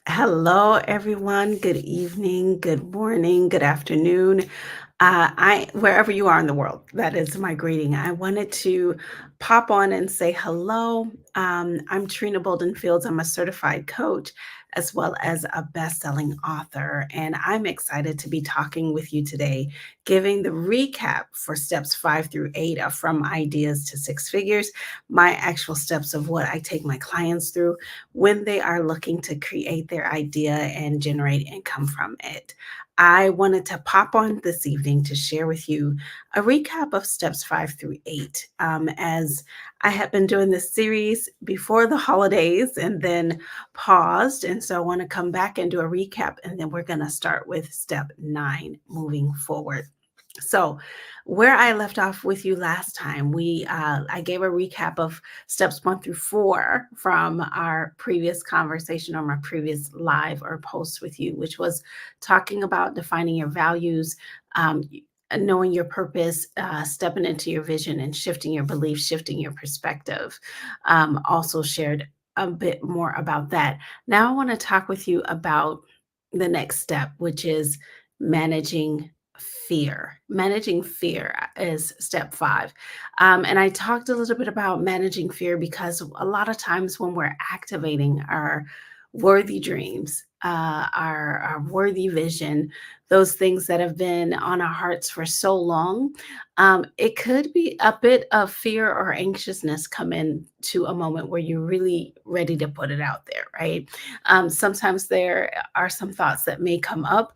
Hello, everyone. Good evening, good morning, good afternoon. I wherever you are in the world, that is my greeting. I wanted to pop on and say hello. I'm Trina Bolden Fields. I'm a certified coach as well as a best-selling author, and I'm excited to be talking with you today, giving the recap for steps 5 through 8 of From Ideas to Six Figures, my actual steps of what I take my clients through when they are looking to create their idea and generate income from it. I wanted to pop on this evening to share with you a recap of steps 5 through 8. As I have been doing this series before the holidays and then paused. And so I want to come back and do a recap. And then we're going to start with step 9 moving forward. So, where I left off with you last time, I gave a recap of steps 1 through 4 from our previous conversation or my previous live or post with you, which was talking about defining your values, knowing your purpose, stepping into your vision, and shifting your beliefs, shifting your perspective. Also shared a bit more about that. Now I want to talk with you about the next step, which is managing fear. Managing fear is step 5. And I talked a little bit about managing fear because a lot of times when we're activating our worthy dreams, our worthy vision, those things that have been on our hearts for so long, it could be a bit of fear or anxiousness come in to a moment where you're really ready to put it out there, right? Sometimes there are some thoughts that may come up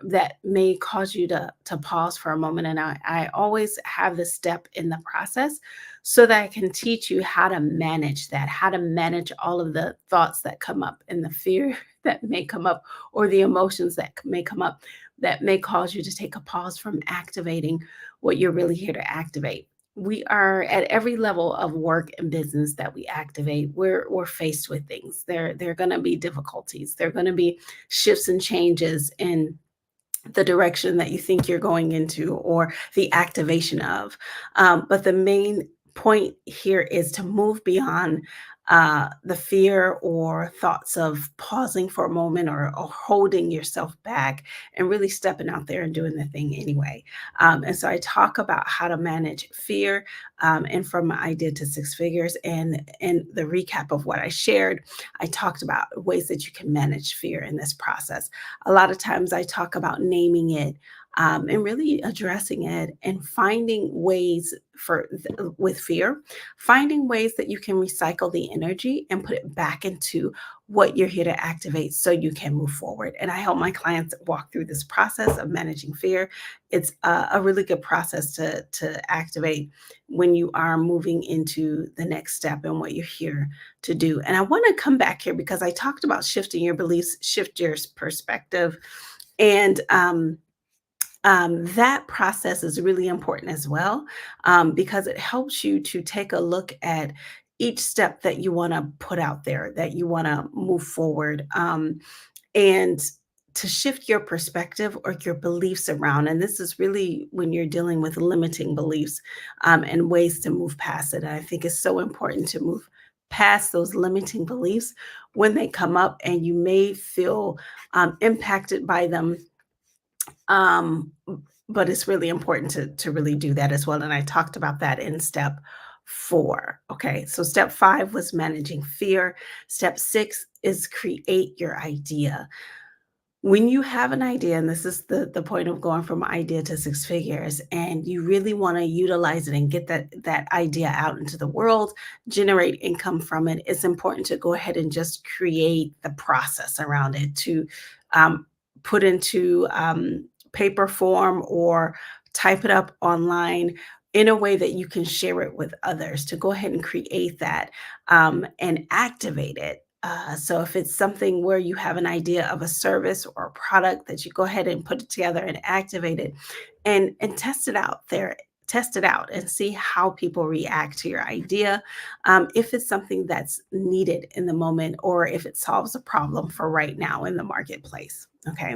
that may cause you to pause for a moment. And I always have this step in the process so that I can teach you how to manage that, how to manage all of the thoughts that come up and the fear that may come up or the emotions that may come up that may cause you to take a pause from activating what you're really here to activate. We are at every level of work and business that we activate. We're faced with things. There are going to be difficulties. There are going to be shifts and changes in the direction that you think you're going into or the activation of. But the main point here is to move beyond the fear or thoughts of pausing for a moment or holding yourself back and really stepping out there and doing the thing anyway. And so I talk about how to manage fear and from idea to six figures. And the recap of what I shared, I talked about ways that you can manage fear in this process. A lot of times I talk about naming it and really addressing it and finding ways with fear, finding ways that you can recycle the energy and put it back into what you're here to activate so you can move forward. And I help my clients walk through this process of managing fear. It's a really good process to activate when you are moving into the next step and what you're here to do. And I want to come back here because I talked about shifting your beliefs, shift your perspective, and that process is really important as well because it helps you to take a look at each step that you want to put out there, that you want to move forward, and to shift your perspective or your beliefs around. And this is really when you're dealing with limiting beliefs and ways to move past it. And I think it's so important to move past those limiting beliefs when they come up and you may feel impacted by them, um, but it's really important to really do that as well, and I talked about that in step 4. Okay, so step 5 was managing fear. Step 6 is create your idea. When you have an idea, and this is the point of going from idea to six figures, and you really wanna utilize it and get that idea out into the world, generate income from it, it's important to go ahead and just create the process around it to, um, put into, paper form or type it up online in a way that you can share it with others, to go ahead and create that, and activate it. So if it's something where you have an idea of a service or a product, that you go ahead and put it together and activate it and test it out there. Test it out and see how people react to your idea. If it's something that's needed in the moment or if it solves a problem for right now in the marketplace. Okay.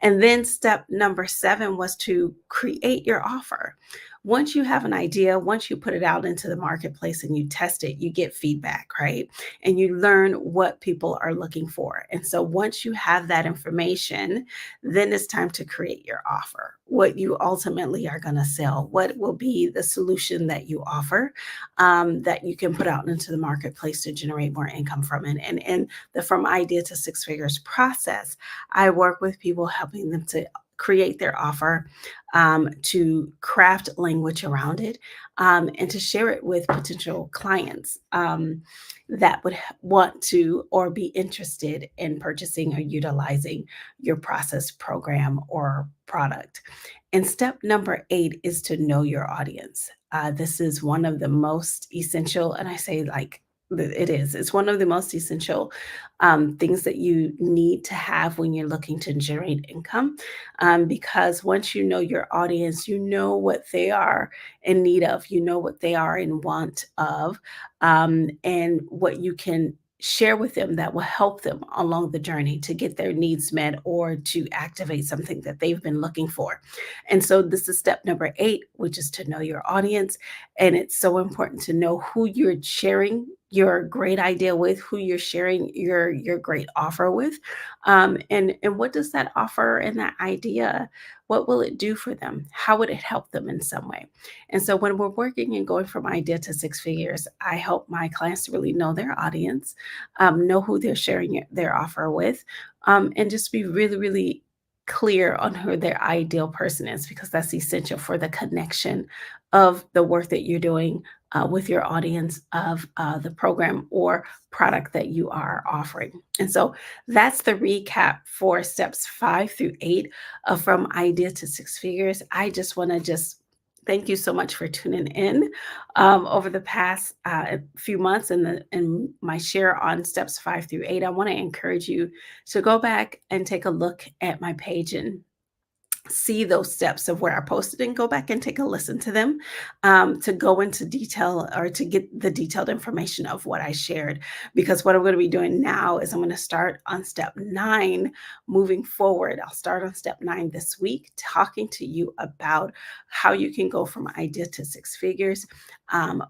And then step number 7 was to create your offer. Once you have an idea, once you put it out into the marketplace and you test it, you get feedback, right? And you learn what people are looking for. And so once you have that information, then it's time to create your offer, what you ultimately are going to sell, what will be the solution that you offer, that you can put out into the marketplace to generate more income from it. And the From Idea to Six Figures process, I work with people helping them to create their offer, to craft language around it, and to share it with potential clients, that would want to or be interested in purchasing or utilizing your process, program, or product. And step number 8 is to know your audience. This is one of the most essential, and I say like it is, it's one of the most essential things that you need to have when you're looking to generate income. Because once you know your audience, you know what they are in need of, you know what they are in want of, and what you can share with them that will help them along the journey to get their needs met or to activate something that they've been looking for. And so this is step number 8, which is to know your audience. And it's so important to know who you're sharing your great idea with, who you're sharing your great offer with, and what does that offer and that idea, what will it do for them? How would it help them in some way? And so when we're working and going from idea to six figures, I help my clients to really know their audience, know who they're sharing their offer with, and just be really, really clear on who their ideal person is, because that's essential for the connection of the work that you're doing with your audience of the program or product that you are offering. And so that's the recap for steps 5 through 8 of From Idea to Six Figures. I just want to just thank you so much for tuning in over the past few months, and my share on steps 5 through 8. I want to encourage you to go back and take a look at my page and see those steps of where I posted and go back and take a listen to them, to go into detail or to get the detailed information of what I shared. Because what I'm going to be doing now is I'm going to start on step 9 moving forward. I'll start on step 9 this week, talking to you about how you can go from idea to six figures,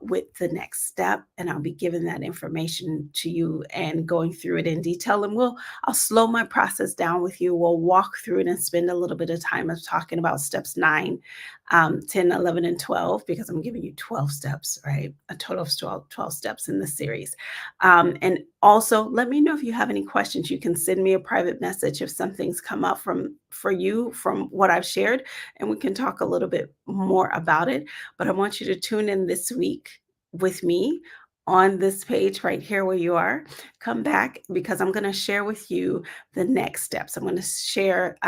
with the next step. And I'll be giving that information to you and going through it in detail. And I'll slow my process down with you. We'll walk through it and spend a little bit of time of talking about steps 9, 10, 11, and 12, because I'm giving you 12 steps, right? A total of 12 steps in this series. And also let me know if you have any questions. You can send me a private message if something's come up for you from what I've shared, and we can talk a little bit more about it. But I want you to tune in this week with me on this page right here where you are. Come back, because I'm going to share with you the next steps. I'm going to share,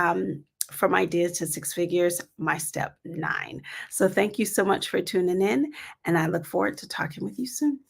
from idea to six figures, my step 9. So thank you so much for tuning in, and I look forward to talking with you soon.